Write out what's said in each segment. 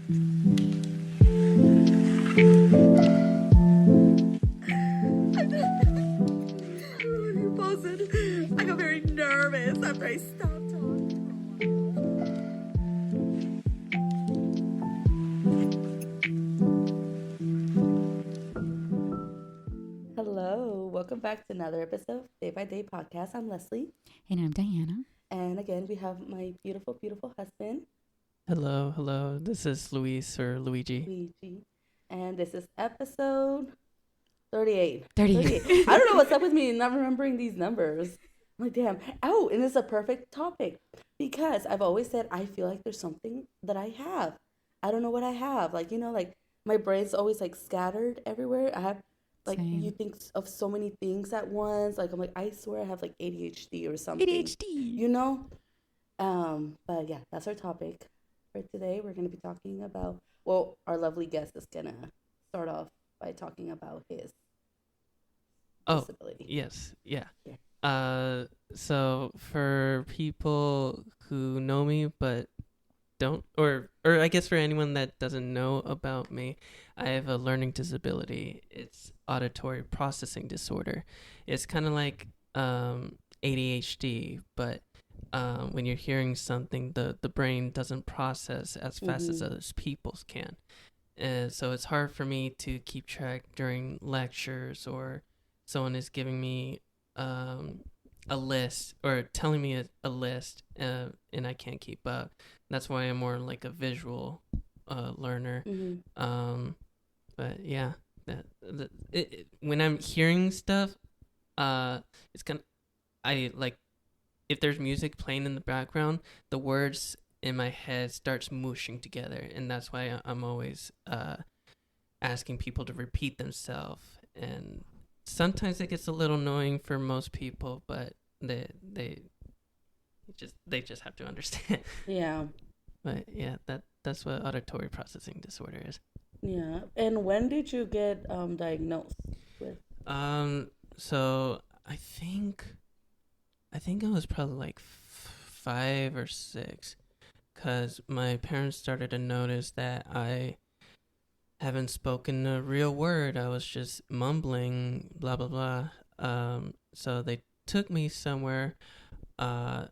I got very nervous after I stopped talking. Hello, welcome back to another episode of Day by Day Podcast. I'm Leslie. And I'm Diana. And again, we have my beautiful, beautiful husband, Hello. This is Luis or Luigi. Luigi. And this is episode 38. 38. I don't know what's up with me not remembering these numbers. I'm like, damn. Oh, and it's a perfect topic because I've always said I feel like there's something that I have. I don't know what I have. Like, like my brain's always like scattered everywhere. I have like Same. you think of so many things at once. Like I'm like, I swear I have like ADHD or something. ADHD. But yeah, that's our topic for today. We're gonna be talking about our lovely guest is gonna start off by talking about his disability. Yes. Yeah. Yeah. So for people who know me but don't, or I guess for anyone that doesn't know about me, I have a learning disability. It's auditory processing disorder. It's kind of like ADHD, but when you're hearing something, the brain doesn't process as fast as other people's can. So it's hard for me to keep track during lectures, or someone is giving me a list or telling me a list, and I can't keep up. That's why I'm more like a visual learner. But yeah, when I'm hearing stuff, it's kind of, I like, if there's music playing in the background, the words in my head starts mushing together, and that's why I'm always asking people to repeat themselves. And sometimes it gets a little annoying for most people, but they just have to understand. Yeah. But yeah, that's what auditory processing disorder is. Yeah. And when did you get diagnosed with? So I think it was probably like 5 or 6, because my parents started to notice that I haven't spoken a real word. I was just mumbling, blah blah blah. So they took me somewhere to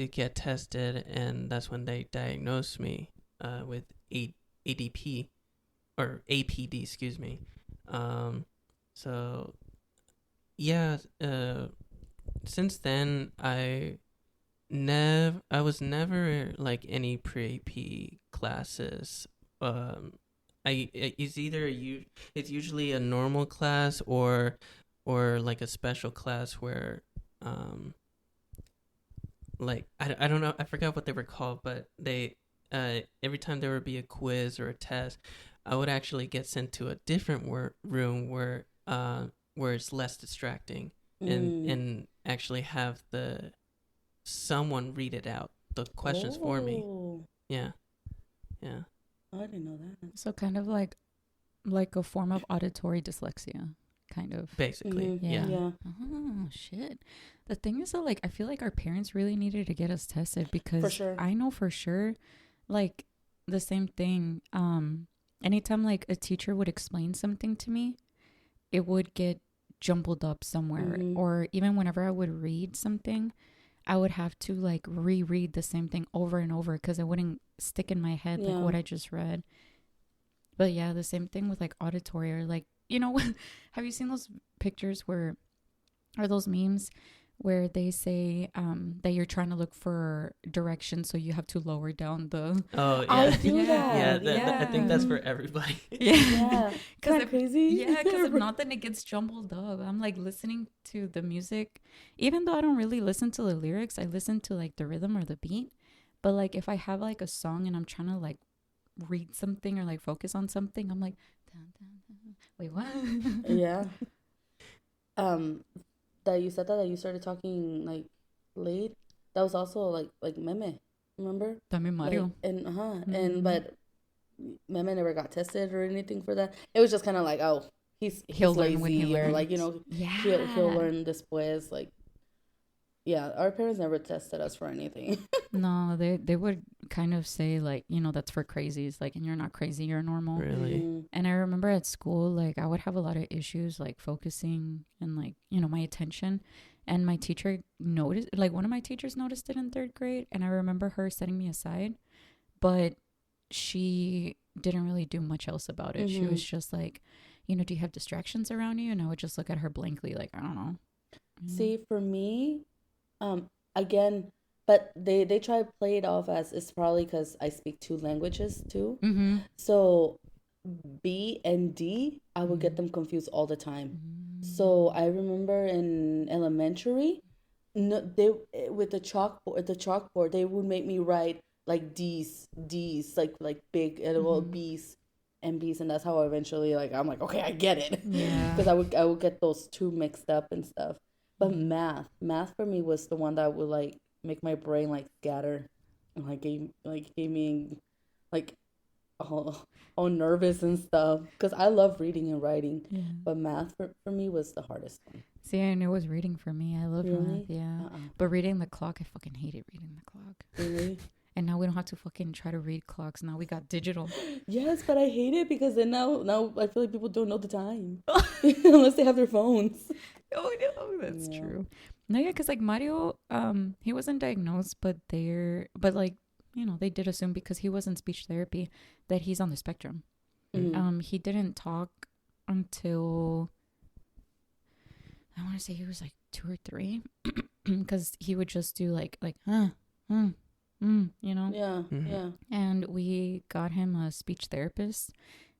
get tested, and that's when they diagnosed me with ADP or APD, excuse me. So yeah, since then I was never like any pre-AP classes. It's usually a normal class or like a special class where like I don't know, I forgot what they were called, but they every time there would be a quiz or a test, I would actually get sent to a different room where it's less distracting, and actually have someone read it out, the questions for me. Yeah. Oh, I didn't know that. So kind of like a form of auditory dyslexia, kind of. Basically. Yeah. Yeah. Oh, shit. The thing is that, like, I feel like our parents really needed to get us tested, because For sure. I know for sure, like, the same thing. Anytime, like, a teacher would explain something to me, it would get jumbled up somewhere. Or even whenever I would read something, I would have to like reread the same thing over and over, because it wouldn't stick in my head like what I just read. But yeah, the same thing with like auditory, or like, have you seen those pictures or those memes where they say that you're trying to look for directions, so you have to lower down the... Oh, yeah. I do that. Yeah, I think that's for everybody. Yeah. Isn't that crazy? Yeah, because if not, then it gets jumbled up. I'm like listening to the music, even though I don't really listen to the lyrics, I listen to like the rhythm or the beat. But like if I have like a song and I'm trying to like read something or like focus on something, I'm like, dun, dun, dun. Wait, what? Yeah. That you said that you started talking like late. That was also like Meme. Remember? También Mario. Like, and but Meme never got tested or anything for that. It was just kind of like, oh, he's He'll learn when he lazy, or learns. like Yeah. he'll learn después. Like Yeah, our parents never tested us for anything. No, they would kind of say like, that's for crazies, like, and you're not crazy, you're normal. Really? Mm-hmm. And I remember at school, like, I would have a lot of issues, like, focusing and, like, my attention. And my teacher noticed, like, one of my teachers noticed it in third grade. And I remember her setting me aside, but she didn't really do much else about it. She Mm-hmm. was just like, do you have distractions around you? And I would just look at her blankly, like, I don't know. See, for me, again, but they try to play it off as it's probably because I speak two languages too. Mm-hmm. So B and D, I would get Mhm. them confused all the time. Mm-hmm. So I remember in elementary, no, they with the chalkboard, they would make me write like D's, like big and little Mhm. B's and B's, and that's how eventually, like, I'm like, okay, I get it, Yeah. because I would get those two mixed up and stuff. But math for me was the one that would like make my brain like scatter, and gave me like all nervous and stuff, because I love reading and writing, Yeah. but math for me was the hardest one. See, I knew it was reading for me. I love Really? math, yeah. But reading the clock, I fucking hated reading the clock. Really? And now we don't have to fucking try to read clocks. Now we got digital. Yes, but I hate it because then now I feel like people don't know the time unless they have their phones. Oh no, that's Yeah. true. No, yeah, because like Mario, he wasn't diagnosed, but like, they did assume because he was in speech therapy that he's on the spectrum. Mhm. He didn't talk until I want to say he was like 2 or 3, because he would just do like yeah. Yeah, Mhm. yeah. And we got him a speech therapist,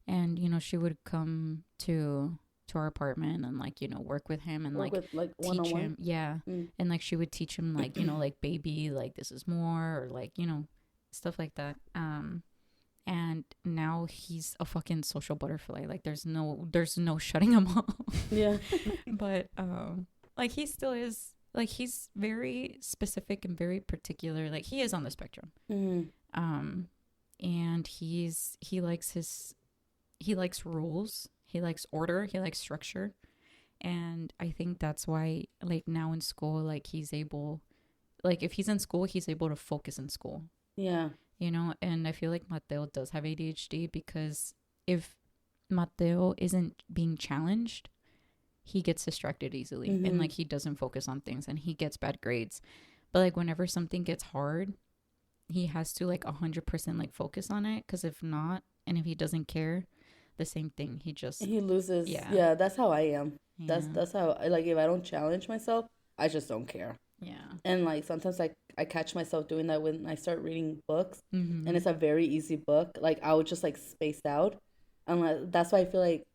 and she would come to our apartment and like work with him and Work with like teach one-on-one. him, yeah. Mm. And like she would teach him like like baby, like this is more, or like stuff like that. And now he's a fucking social butterfly. Like there's no shutting him off. Yeah. But like he still is, like he's very specific and very particular. Like he is on the spectrum. Mhm. And he likes rules, he likes order, he likes structure. And I think that's why like now in school, like he's able, like if he's in school, he's able to focus in school. Yeah. And I feel like Mateo does have ADHD, because if Mateo isn't being challenged, he gets distracted easily, and Mhm. like he doesn't focus on things, and he gets bad grades. But like whenever something gets hard, he has to like 100% like focus on it, because if not, and if he doesn't care, the same thing, he just He loses. Yeah. Yeah, that's how I am. yeah. That's how I like, if I don't challenge myself, I just don't care. Yeah. And like sometimes I catch myself doing that when I start reading books, Mm-hmm. and it's a very easy book. Like I would just like space out, and that's why I feel like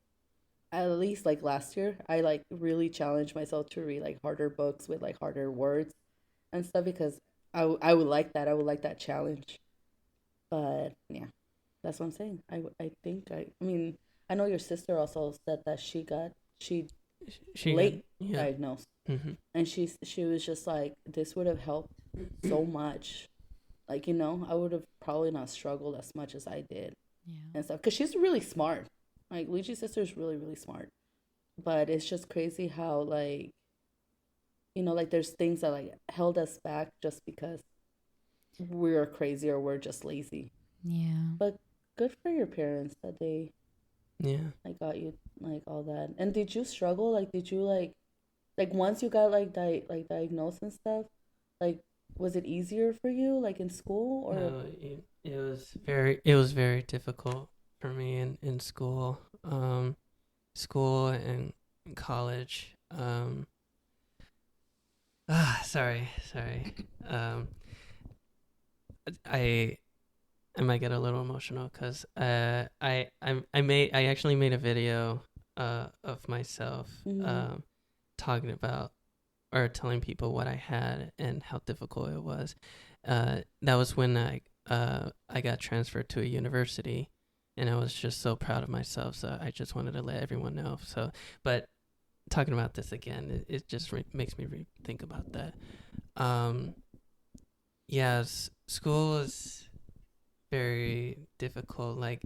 at least like last year I like really challenged myself to read like harder books with like harder words and stuff, because I would like that. I would like that challenge. But yeah, that's what I'm saying. I think I mean, I know your sister also said that she late Yeah. diagnosed, Mm-hmm. and she was just like, this would have helped so much. Like, I would have probably not struggled as much as I did Yeah. and stuff, because she's really smart. Like Luigi's sister is really, really smart, but it's just crazy how like, like there's things that like held us back just because we're crazy or we're just lazy. Yeah. But good for your parents that they Yeah. like got you like all that. And did you struggle? Like, did you like once you got like diagnosed and stuff, like was it easier for you like in school or? No, it was very difficult for me in school, school and college. Sorry. I might get a little emotional because I actually made a video of myself Mhm. talking about or telling people what I had and how difficult it was. That was when I got transferred to a university, and I was just so proud of myself. So I just wanted to let everyone know. So, but talking about this again, it just makes me think about that. Yes, school is very difficult. Like,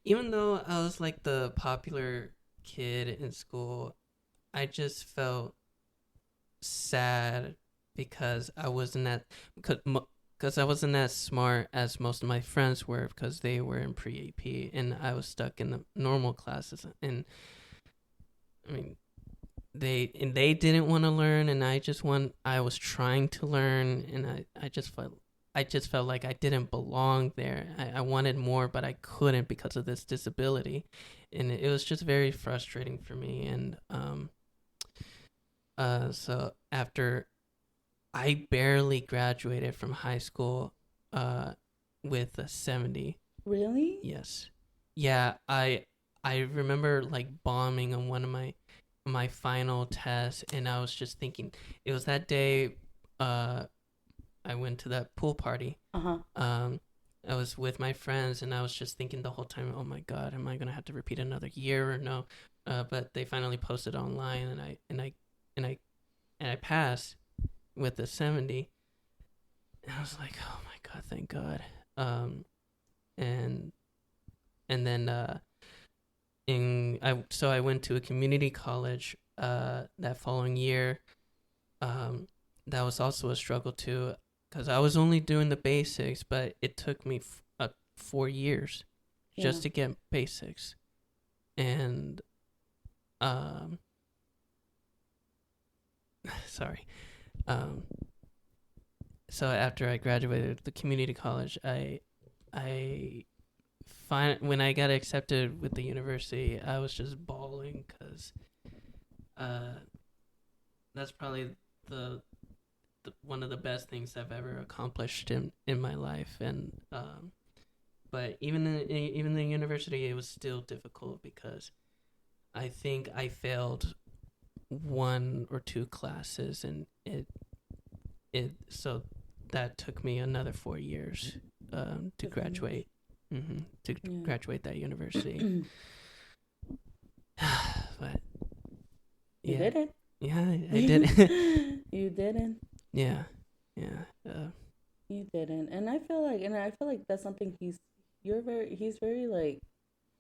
even though I was like the popular kid in school, I just felt sad because I wasn't that because I wasn't as smart as most of my friends were because they were in pre-AP and I was stuck in the normal classes. And I mean, they didn't want to learn, and I was trying to learn, and I just felt like I didn't belong there. I wanted more, but I couldn't because of this disability, and it was just very frustrating for me. And so after I barely graduated from high school with a 70. Really? Yes. Yeah, I remember like bombing on one of my final tests, and I was just thinking, it was that day I went to that pool party. I was with my friends, and I was just thinking the whole time, oh my God, am I gonna have to repeat another year or no? But they finally posted online, and I passed with a 70. And I was like, oh my God, thank God. And then I went to a community college that following year. That was also a struggle too, because I was only doing the basics, but it took me 4 years just to get basics. And sorry. So after I graduated the community college, when I got accepted with the university, I was just bawling because that's probably the one of the best things I've ever accomplished in my life. And but even the university, it was still difficult because I think I failed 1 or 2 classes, and so that took me another 4 years to graduate. Graduate that university. But you did it. Yeah, I did. You didn't. Yeah. You didn't, and I feel like that's something he's very like.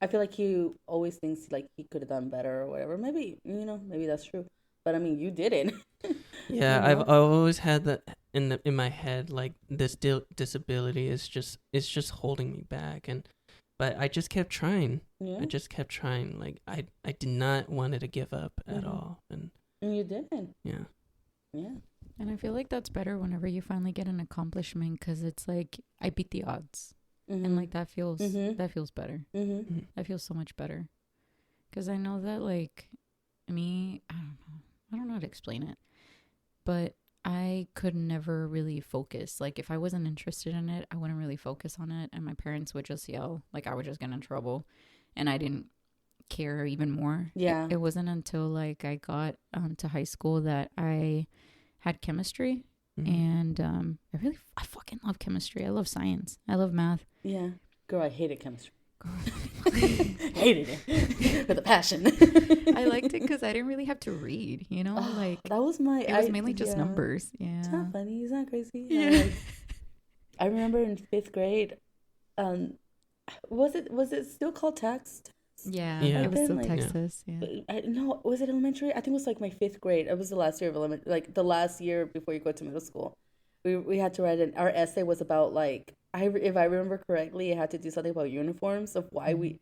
I feel like he always thinks like he could have done better or whatever. Maybe maybe that's true, but I mean, you didn't. Yeah, You know? I've always had that in my head, like this disability is just holding me back, but I just kept trying. Yeah. I just kept trying. Like I did not want to give up at all, and you didn't. Yeah. And I feel like that's better whenever you finally get an accomplishment, because it's like I beat the odds, and like that feels better. That feels so much better, because I know that like me, I don't know how to explain it, but I could never really focus. Like if I wasn't interested in it, I wouldn't really focus on it, and my parents would just yell. Like I would just get in trouble, and I didn't care even more. Yeah. It wasn't until like I got to high school that I had chemistry, and I fucking love chemistry. I love science. I love math. Yeah. Girl, I hated chemistry. Hated it with a passion. I liked it because I didn't really have to read, like that was it was mainly just numbers. Yeah. It's not funny. It's not crazy. Yeah. I remember in 5th grade, was it still called text? Yeah. Yeah. It was still Like, Texas. Yeah. No, was it elementary? I think it was like my 5th grade. It was the last year of elementary, like the last year before you go to middle school. We had to write our essay was about like if I remember correctly, it had to do something about uniforms, of why we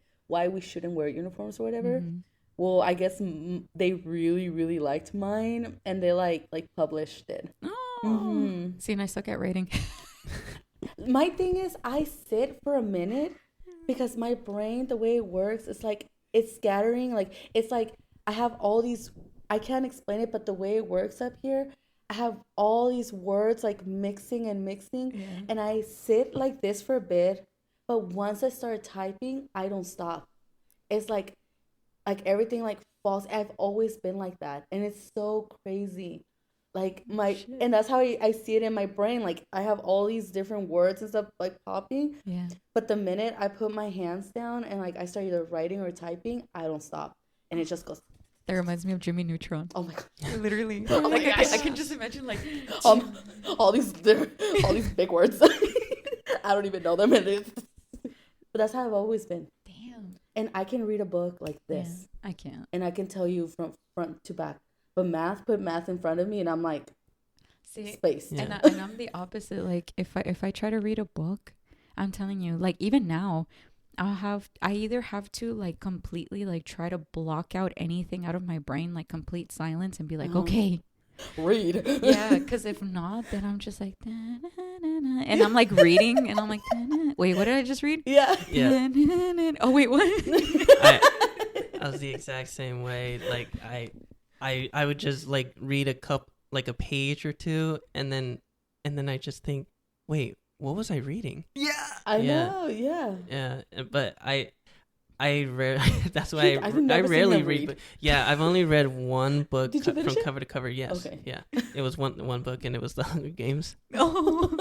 shouldn't wear uniforms or whatever. Well, I guess they really, really liked mine, and they like published it. Oh. See, and I suck at writing. My thing is, I sit for a minute because my brain, the way it works, it's like it's scattering. Like it's like I have all these. I can't explain it, but the way it works up here, I have all these words like mixing, and I sit like this for a bit. But once I start typing, I don't stop. It's like everything like falls. I've always been like that, and it's so crazy. Like and that's how I see it in my brain. Like I have all these different words and stuff like popping. Yeah. But the minute I put my hands down and like I start either writing or typing, I don't stop, and it just goes. That reminds me of Jimmy Neutron. Oh my god! Literally. Oh my gosh. I can just imagine like all these big words. I don't even know them, but that's how I've always been. Damn. And I can read a book like this. Yeah, I can't. And I can tell you from front to back. But put math in front of me, and I'm like, See, space. Yeah. and I'm the opposite. Like if I try to read a book, I'm telling you, like even now, I either have to like completely like try to block out anything out of my brain, like complete silence, and be like, okay, Read. yeah, because if not, then I'm just like, "Da-na-na-na," and I'm like reading, and I'm like, "Da-na." Wait, what did I just read? Yeah. Yeah. Da-na-na-na. Oh wait, what? I was the exact same way. Like I would just like read a page or two, and then I just think, wait, what was I reading? I Yeah. know. Yeah. Yeah, but that's why I've I never seen rarely him read. read. But yeah, I've only read one book Did you finish from it? cover to cover. Yes. Okay. Yeah, it was one book, and it was The Hunger Games. Oh,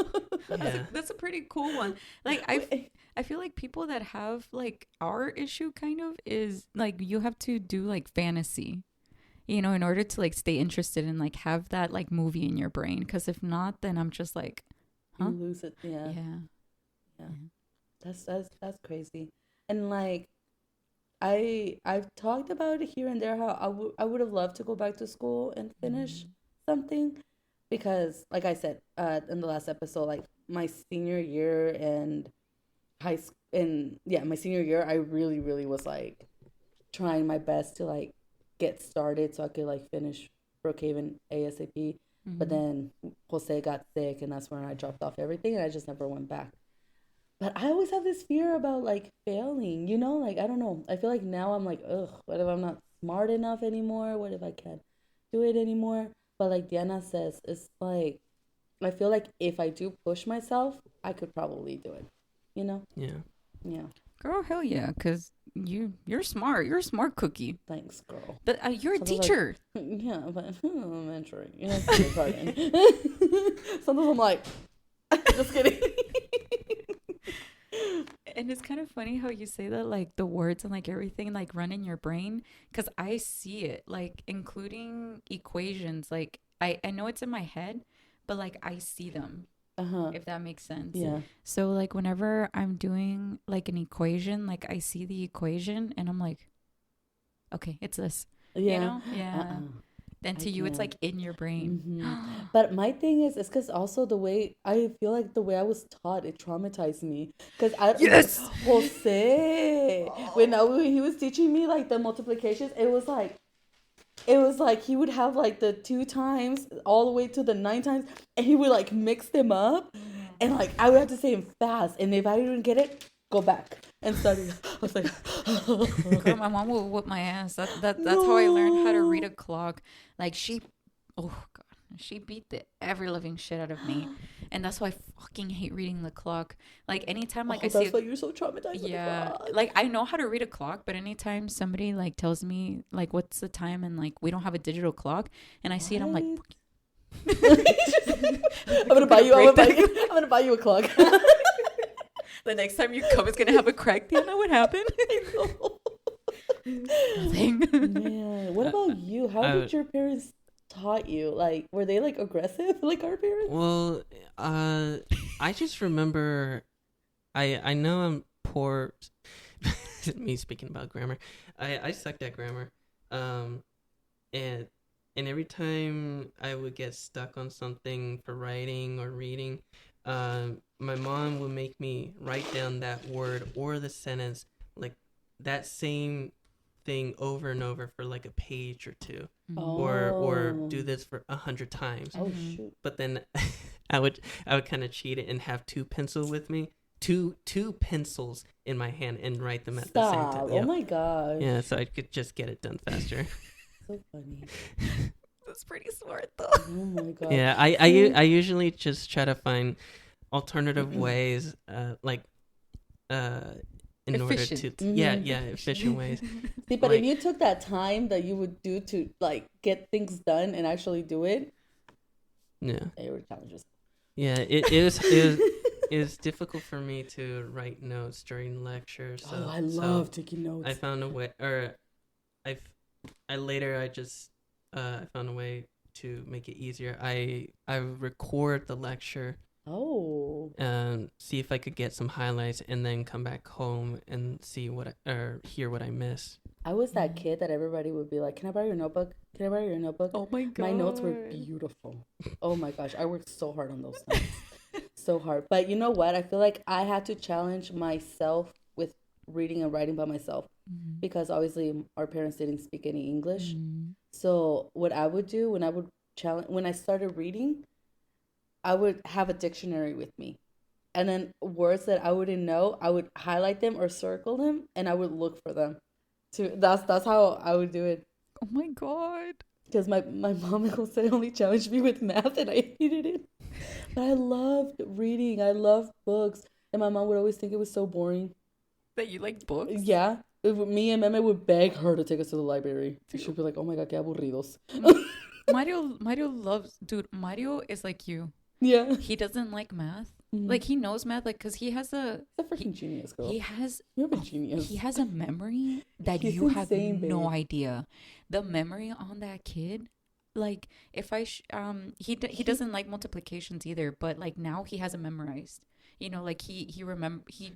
Yeah. that's a pretty cool one. Like I feel like people that have like our issue kind of is like you have to do like fantasy, you know, in order to like stay interested and like have that like movie in your brain. Because if not, then I'm just like, You huh? lose it. Yeah. Yeah. That's crazy. And like I've talked about it here and there how I would have loved to go back to school and finish something because like I said in the last episode, like my senior year and high school and yeah, my senior year I really was like trying my best to like get started so I could like finish Brookhaven ASAP. But then Jose got sick and that's when I dropped off everything and I just never went back. But I always have this fear about like failing, you know? Like I don't know. I feel like now I'm like, ugh, what if I'm not smart enough anymore? What if I can't do it anymore? But like Diana says, it's like I feel like if I do push myself, I could probably do it. You know? Yeah. Yeah. Girl, hell yeah, because you're smart. You're a smart cookie. Thanks, girl. But you're a Sometimes like- teacher. Yeah, but I'm mentoring. You know, kindergarten. Sometimes I'm like, just kidding. And it's kind of funny how you say that, like the words and like everything like run in your brain, because I see it, like including equations. Like I know it's in my head, but like I see them, if that makes sense. Yeah. So like whenever I'm doing like an equation, like I see the equation and I'm like, okay, it's this. Yeah. You know? Yeah. Uh-uh. Then to I you, it's can't. like in your brain. But my thing is, it's because also the way I feel like the way I was taught, it traumatized me. Because Yes! Jose, when he was teaching me like the multiplications, it was like he would have like the 2 times all the way to the 9 times, and he would like mix them up, and like I would have to say them fast, and if I didn't get it, go back and study. I was like, Girl, my mom would whip my ass. That's how I learned how to read a clock. Like she beat the ever living shit out of me, and that's why I fucking hate reading the clock. Like anytime like I see that's why you're so traumatized. yeah, With the like I know how to read a clock, but anytime somebody like tells me like what's the time and like we don't have a digital clock, and I see it, I'm like, I'm gonna buy you. I'm gonna buy you a clock. the next time you come, it's gonna have a crack. Do you know what happened? Nothing. Man, what about you? How did your parents taught you? Like, were they like aggressive like our parents? Well, I just remember, I know I'm poor. Me speaking about grammar, I sucked at grammar, and every time I would get stuck on something for writing or reading, my mom would make me write down that word or the sentence, like that same thing over and over for like a page or two, or do this for 100 times. Oh shoot! But then I would kind of cheat it and have 2 pencils with me, two pencils in my hand, and write them at the same time. Oh my god! Yeah, so I could just get it done faster. So funny. That's pretty smart though. Oh my god. Yeah, I usually just try to find alternative ways, in Efficient. order to efficient ways. See, but like- if you took that time that you would do to like get things done and actually do it, Yeah, they were challenges. yeah. It was difficult for me to write notes during lectures. So, I love taking notes. I found a way, or I found a way to make it easier. I record the lecture, see if I could get some highlights, and then come back home and see hear what I missed. I was that kid that everybody would be like, "Can I borrow your notebook? Can I borrow your notebook?" Oh my god. My notes were beautiful. Oh my gosh, I worked so hard on those notes. So hard. But you know what? I feel like I had to challenge myself with reading and writing by myself because obviously our parents didn't speak any English. So what I would do when I started reading, I would have a dictionary with me. And then words that I wouldn't know, I would highlight them or circle them and I would look for them. That's how I would do it. Oh my god. Because my mom said only challenged me with math and I hated it. But I loved reading. I loved books. And my mom would always think it was so boring. That you like books? Yeah. Me and Meme would beg her to take us to the library. She'd be like, oh my God, qué aburridos. Mario loves, dude, Mario is like you. Yeah. He doesn't like math. Like, he knows math, like, because he has a... He's a freaking genius, girl. You're a genius. He has a memory that He's you insane, have no babe. idea. The memory on that kid, like, if I... he doesn't like multiplications either, but, like, now he has it memorized. You know, like, he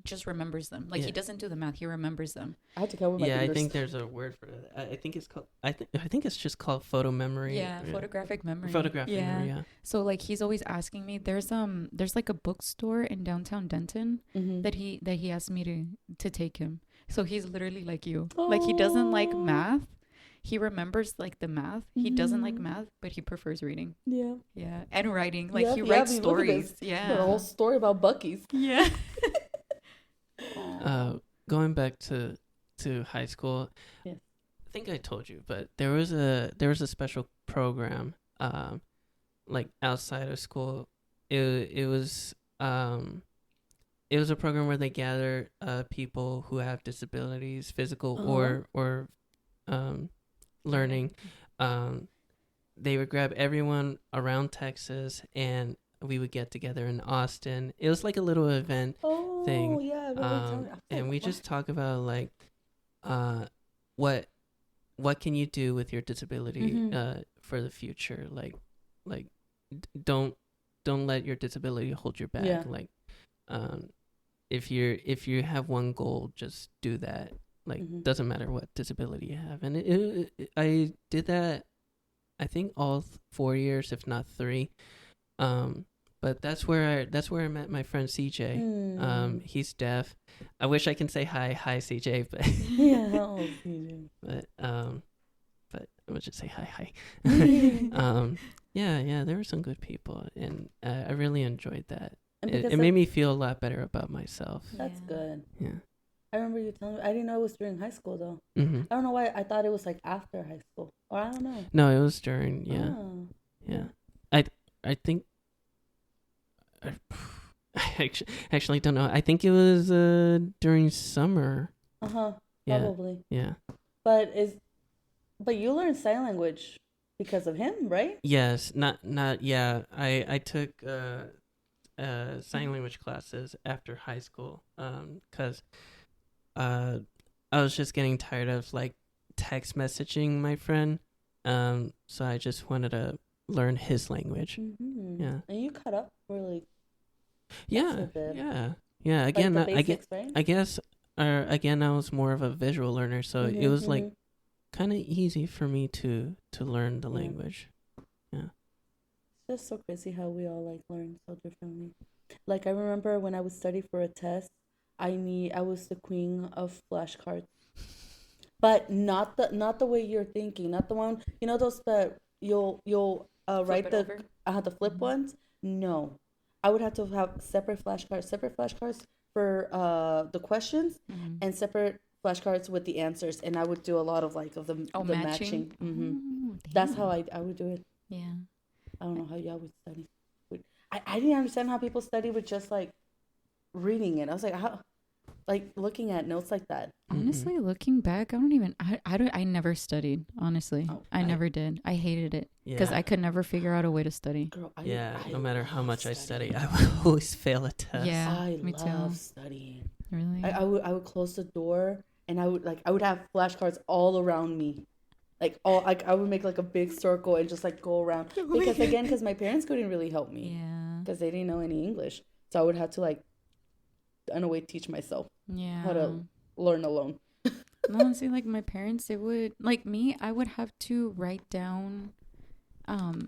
just remembers them. Like, he doesn't do the math, he remembers them. I had to cover my fingers. I think there's a word for it. I think it's called. I think it's just called photo memory. Yeah, photographic memory. Photographic memory. Yeah. So like he's always asking me. There's like a bookstore in downtown Denton that he asked me to take him. So he's literally like you. Like he doesn't like math. He remembers like the math. He doesn't like math, but he prefers reading. Yeah. Yeah, and writing. Like he I writes mean, look at stories. this. Yeah. The whole story about Buc-ee's. Yeah. Going back to high school. Yes. I think I told you, but there was a special program, like outside of school. It was a program where they gather people who have disabilities, physical or learning. They would grab everyone around Texas and we would get together in Austin. It was like a little event thing. Yeah, I remember and we just talk about like what can you do with your disability for the future, like don't let your disability hold you back. Like if you have one goal, just do that. Like doesn't matter what disability you have. And I did that I think all 4 years, if not 3. But that's where I met my friend CJ. He's deaf. I wish I can say hi CJ, but CJ. but I'm gonna just say hi. Yeah, there were some good people, and I really enjoyed that. It made me feel a lot better about myself. That's good. Yeah. I remember you telling me. I didn't know it was during high school though. Mm-hmm. I don't know why I thought it was like after high school, or I don't know. No, it was during. Yeah, yeah. I think. I actually don't know. I think it was during summer. Probably. Yeah. But you learned sign language because of him, right? Yes. Not. Yeah. I took sign language classes after high school. 'Cause I was just getting tired of like text messaging my friend. So I just wanted to learn his language. Mm-hmm. Yeah. And you caught up really. Yeah. Again, like the basics, right? I guess. Again, I was more of a visual learner, so it was like kind of easy for me to learn the language. Yeah. It's just so crazy how we all like learn so differently. Like I remember when I would study for a test, I was the queen of flashcards, but not the way you're thinking, not the one those that you'll write the flip ones. No, I would have to have separate flashcards for the questions and separate flashcards with the answers, and I would do a lot of like of the matching. That's how I would do it. Yeah. I don't know how y'all would study. I didn't understand how people study with just like reading it. I was like, how, like looking at notes like that. Honestly, looking back, I never studied. Honestly, I never did. I hated it because I could never figure out a way to study. Girl, no matter how much I study, I would always fail a test. Yeah, me love too. studying. Really? I would close the door and I would have flashcards all around me. I would make like a big circle and just like go around because my parents couldn't really help me. Yeah. Because they didn't know any English, so I would have to like, in a way, teach myself. Yeah. How to learn alone. No, see, like my parents, they would like me. I would have to write down,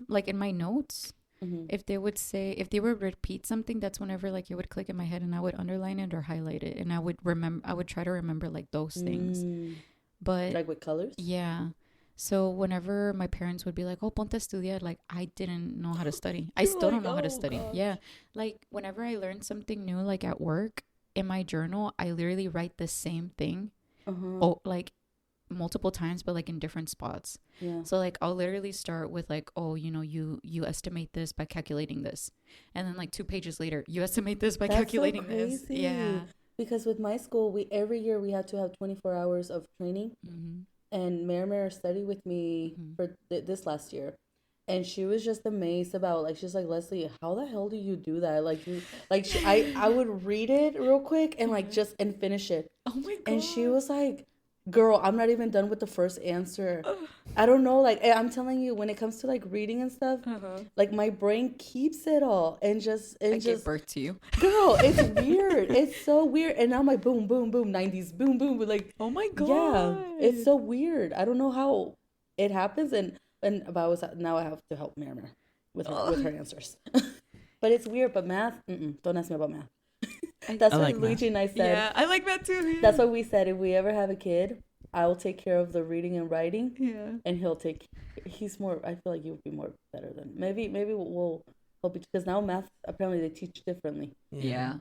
like in my notes. If they would say, if they would repeat something, that's whenever like it would click in my head, and I would underline it or highlight it, and I would remember. I would try to remember like those things. But Like with colors? yeah. So whenever my parents would be like, "Oh, ponte a estudiar," like I didn't know how to study. I still don't know how to study. Gosh. Yeah. Like whenever I learned something new, like at work, in my journal, I literally write the same thing. Oh, like multiple times, but like in different spots. Yeah. So like I'll literally start with like, oh, you know, you estimate this by calculating this, and then like 2 pages later, you estimate this by That's so calculating this. crazy. Yeah. Because with my school, we every year we had to have 24 hours of training. And Mary studied with me for this last year, and she was just amazed about like she's like, Leslie, how the hell do you do that? Like you I would read it real quick and like just and finish it. Oh my god. And she was like, girl, I'm not even done with the first answer. I don't know, like I'm telling you, when it comes to like reading and stuff, like my brain keeps it all and just give birth to you. Girl, it's weird. It's so weird. And now I'm like boom, boom, boom, 90s, boom, boom, but like Oh my god. yeah, it's so weird. I don't know how it happens, and but now I have to help Mary with her answers. But it's weird. But math, don't ask me about math. That's I what like Luigi and I said. Yeah, I like that too. That's what we said. If we ever have a kid, I will take care of the reading and writing. Yeah. And he's more, I feel like he would be more better than, maybe we'll help you, because now math, apparently they teach differently. Yeah.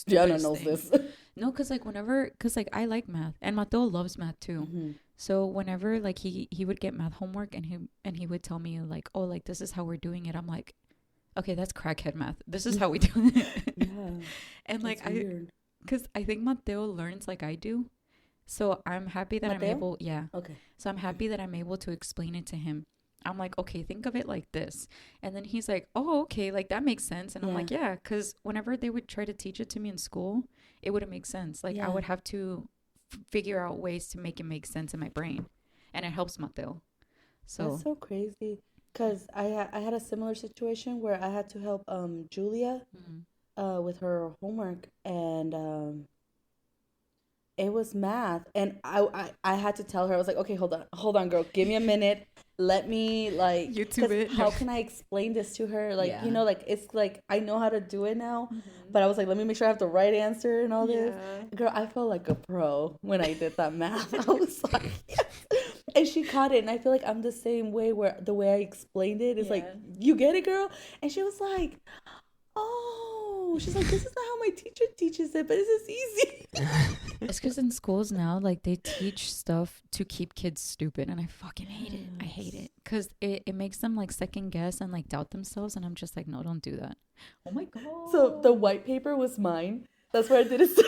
Gianna knows this. No, because like I like math, and Mateo loves math too. So whenever like he would get math homework, and he would tell me like, oh, like this is how we're doing it. I'm like, okay, that's crackhead math. This is how we do it. Yeah. And like because I think Mateo learns like I do. So I'm happy that Mateo? I'm able, yeah. Okay. So I'm happy that I'm able to explain it to him. I'm like, okay, think of it like this. And then he's like, oh, okay, like that makes sense. And I'm like, yeah, because whenever they would try to teach it to me in school, it wouldn't make sense. Like I would have to figure out ways to make it make sense in my brain. And it helps Mateo. So that's so crazy. Because I had a similar situation where I had to help Julia with her homework, and it was math, and I had to tell her, I was like, okay, hold on, girl, give me a minute, let me like YouTube it. How can I explain this to her? Like you know, like it's like I know how to do it now, but I was like, let me make sure I have the right answer and all this. Girl, I felt like a pro when I did that math. I was like, yes. And she caught it, and I feel like I'm the same way, where the way I explained it is like, you get it, girl? And she was like, oh, she's like, this is not how my teacher teaches it, but this is easy. It's because in schools now, like they teach stuff to keep kids stupid, and I fucking hate it. I hate it because it makes them like second guess and like doubt themselves, and I'm just like, no, don't do that. Oh my god. So the white paper was mine. That's where I did it.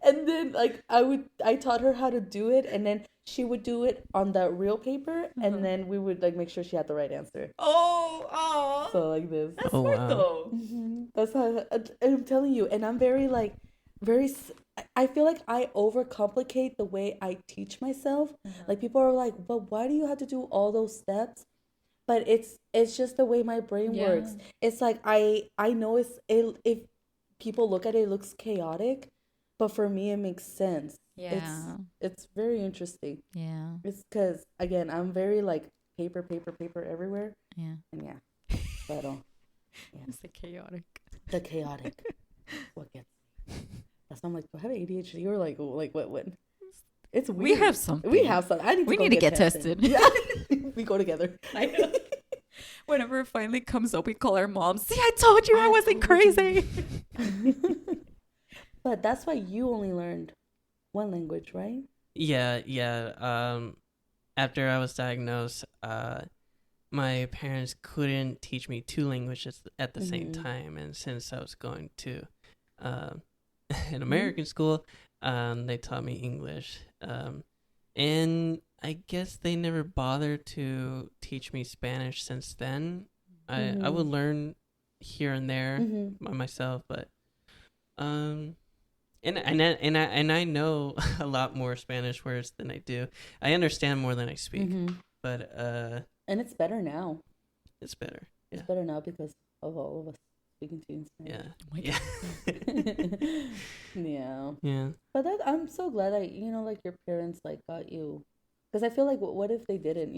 And then like I taught her how to do it, and then she would do it on the real paper, and then we would like make sure she had the right answer. Oh. So like this. That's smart though. That's how I'm telling you. And I'm very like I feel like I overcomplicate the way I teach myself. Like people are like, but why do you have to do all those steps? But it's just the way my brain works. It's like I know if people look at it, it looks chaotic, but for me it makes sense. Yeah. It's very interesting. Yeah. It's because again, I'm very like paper everywhere. Yeah. And yeah. But It's the chaotic. the chaotic. What gets me. That's why I'm like, do I have ADHD or like what? It's weird. We have something. We need to get tested. Yeah. We go together. I know. Whenever it finally comes up, we call our moms. See, I told you I wasn't crazy. But that's why you only learned one language, right? Yeah. After I was diagnosed, my parents couldn't teach me 2 languages at the same time, and since I was going to an American school, they taught me English, and I guess they never bothered to teach me Spanish since then. I would learn here and there by myself, but and I know a lot more Spanish words than I do. I understand more than I speak, but and it's better now. it's better. Yeah. It's better now because of all of us speaking to you Yeah. Oh my Yeah. Yeah. Yeah. But that I'm so glad like your parents like got you, because I feel like what if they didn't,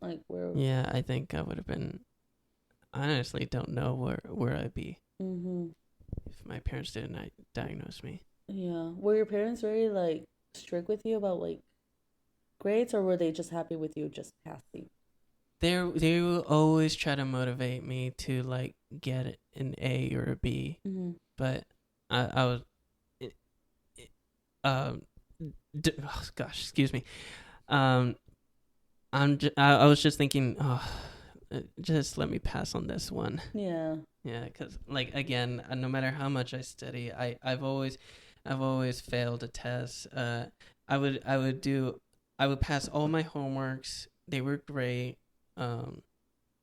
like where. Yeah, I think I would have been. I honestly don't know where I'd be Mhm. if my parents didn't diagnose me. Yeah. Were your parents very like strict with you about like grades, or were they just happy with you just passing? They will always try to motivate me to like get an A or a B, Mhm. but I was it, it, um oh gosh, excuse me. Um, I was just thinking, just let me pass on this one. Yeah. Yeah, because like again, no matter how much I study, I've always failed a test. I would pass all my homeworks. They were great.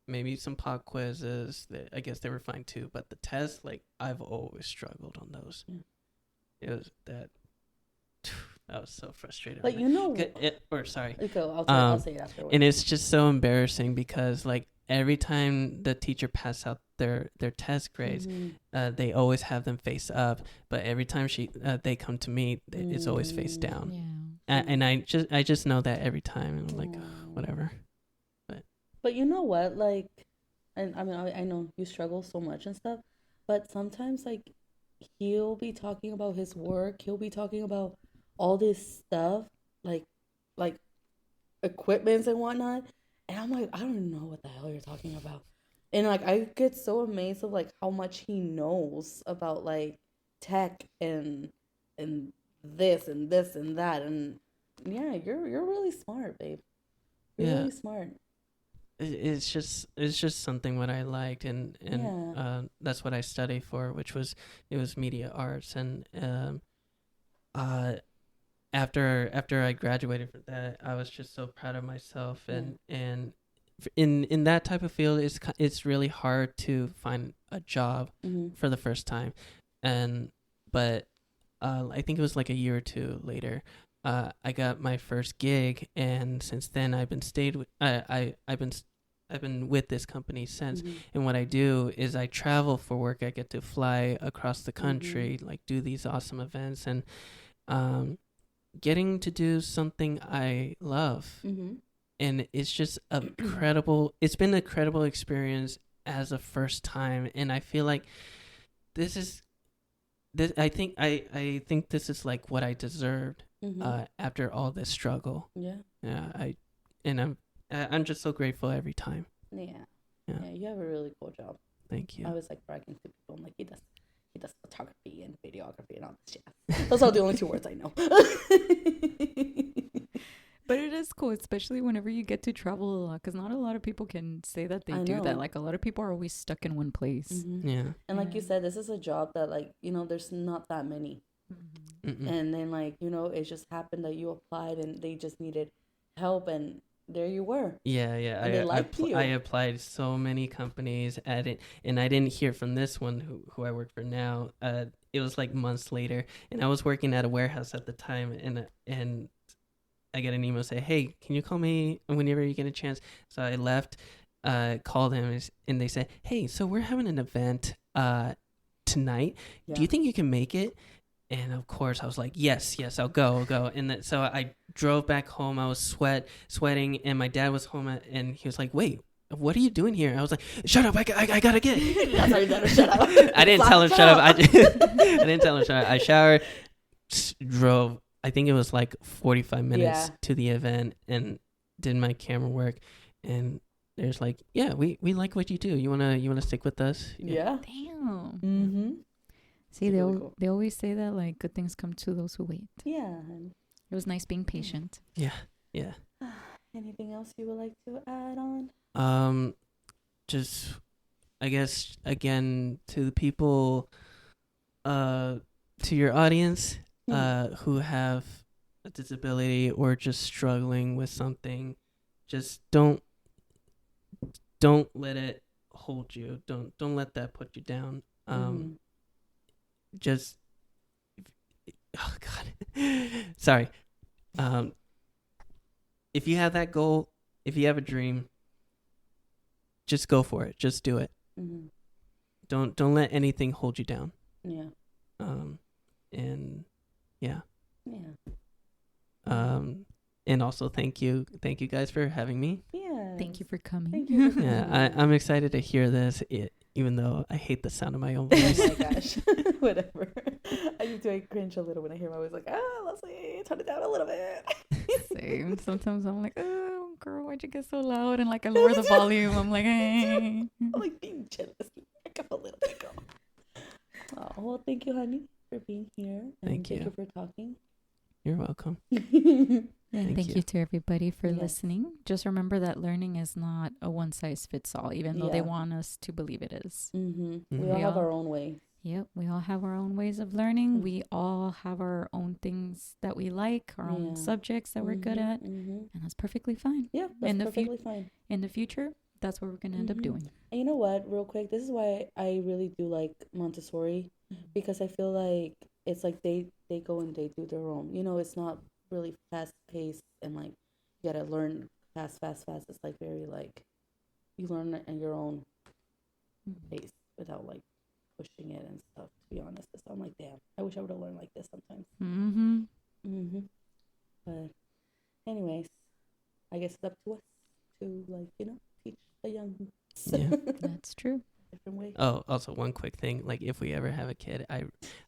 Maybe some pop quizzes. I guess they were fine too. But the test, like I've always struggled on those. Yeah. It was that. I was so frustrated. But sorry. Okay, I'll say it afterwards. And it's just so embarrassing because like every time the teacher passes out their test grades, Mhm. they always have them face up, but every time they come to me, it's always face down. Yeah. And I just know that every time, and I'm like, Mm. whatever. But you know what? Like, and I mean, I know you struggle so much and stuff, but sometimes, like, he'll be talking about his work, he'll be talking about all this stuff, like equipments and whatnot. And I'm like, I don't know what the hell you're talking about. And, like, I get so amazed of, like, how much he knows about, like, tech and this and this and that. And, yeah, you're really smart, babe. You're Yeah. really smart. It's just something what I liked, and Yeah. that's what I studied for, which was media arts. And after I graduated from that, I was just so proud of myself. And in that type of field, it's really hard to find a job Mm-hmm. for the first time. But I think it was like a year or two later, I got my first gig, and since then I've been with this company since. Mm-hmm. And what I do is I travel for work. I get to fly across the country, like do these awesome events, and getting to do something I love. Mm-hmm. And it's just it's been an incredible experience as a first time. And I feel like I think this is like what I deserved after all this struggle. Yeah. Yeah, I'm just so grateful every time. Yeah. Yeah. Yeah. You have a really cool job. Thank you. I was like bragging to people. I'm like, he does photography and videography and all this jazz. Those are the only two words I know. But it is cool, especially whenever you get to travel a lot, because not a lot of people can say that they do that. Like, a lot of people are always stuck in one place. Mm-hmm. Yeah. And like you said, this is a job that, like, there's not that many. Mm-mm. And then, like, it just happened that you applied and they just needed help, and there you were. Yeah. And they liked you. I applied so many companies at it, and I didn't hear from this one who I work for now. It was like months later, and I was working at a warehouse at the time, and I get an email say, "Hey, can you call me whenever you get a chance?" So I left, called him, and they said, "Hey, so we're having an event tonight. Yeah. Do you think you can make it?" And of course, I was like, "Yes, I'll go." And so I drove back home. I was sweating, and my dad was home, and he was like, "Wait, what are you doing here?" I was like, "Shut up! I gotta get." That's how you gotta shut up. I didn't tell him shut up. I didn't tell him shut up. I showered, drove. I think it was like 45 minutes to the event, and did my camera work. And there's like, "Yeah, we like what you do. You wanna stick with us?" Yeah. Damn. Mm-hmm. See, really cool. they always say that, like, good things come to those who wait. Yeah. It was nice being patient. Yeah. Anything else you would like to add on? Just, I guess, again, to the people, to your audience, who have a disability or just struggling with something, just don't let it hold you. Don't let that put you down. Just, oh God, sorry. If you have that goal, if you have a dream, just go for it. Just do it. Mm-hmm. don't let anything hold you down. Yeah. And yeah. Yeah. And also thank you guys for having me. Yeah. Thank you for coming. Thank you. Yeah, I'm excited to hear this, even though I hate the sound of my own Oh voice. my gosh. Whatever. I used to cringe a little when I hear my voice like, Leslie, turn it down a little bit. Same. Sometimes I'm like, oh, girl, why'd you get so loud? And like I lower the volume. I'm like, hey. I'm like being jealous. Back up a little bit, girl. Oh, well, thank you, honey, for being here. And Thank you. Thank you for talking. You're welcome. And thank you to everybody for Yes. listening. Just remember that learning is not a one size fits all, even though they Yeah. want us to believe it is. Mm-hmm. Mhm. We all We have all- our own way. Yep, we all have our own ways of learning. Mhm. We all have our own things that we like, our Yeah. own subjects that we're good at, Mm-hmm. and that's perfectly fine. Yeah, that's In the perfectly fine. In the future, that's what we're going to end up Mhm. doing. And you know what, real quick, this is why I really do like Montessori, because I feel like it's like they go and they do their own. You know, it's not really fast paced and like you gotta learn fast. It's like very like you learn at your own pace without like pushing it and stuff. To be honest, so I'm like, damn, I wish I would have learned like this sometimes. Mm-hmm. Mm-hmm. But anyways, I guess it's up to us to like teach the young Yeah. That's true. different way. Oh, also one quick thing. Like, if we ever have a kid,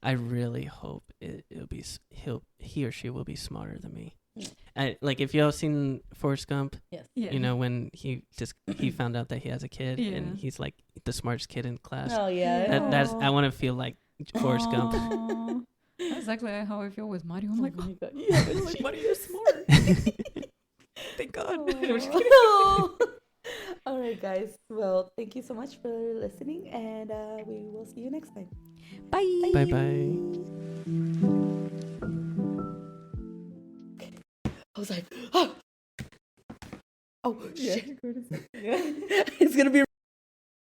I really hope it'll be he or she will be smarter than me. Yeah. Like, if y'all seen Forrest Gump, Yes. Yeah. you know, when he found out that he has a kid Yeah. and he's like the smartest kid in class. Oh yeah. That's Aw. I want to feel like Forrest Gump. Aw. That's exactly how I feel with Mario. I'm like, oh my god. oh, Yeah, I'm like, Mario, you're smart. Thank God. Oh. All right, guys. Well, thank you so much for listening, and we will see you next time. Bye. Bye bye. I was like, oh shit. It's gonna be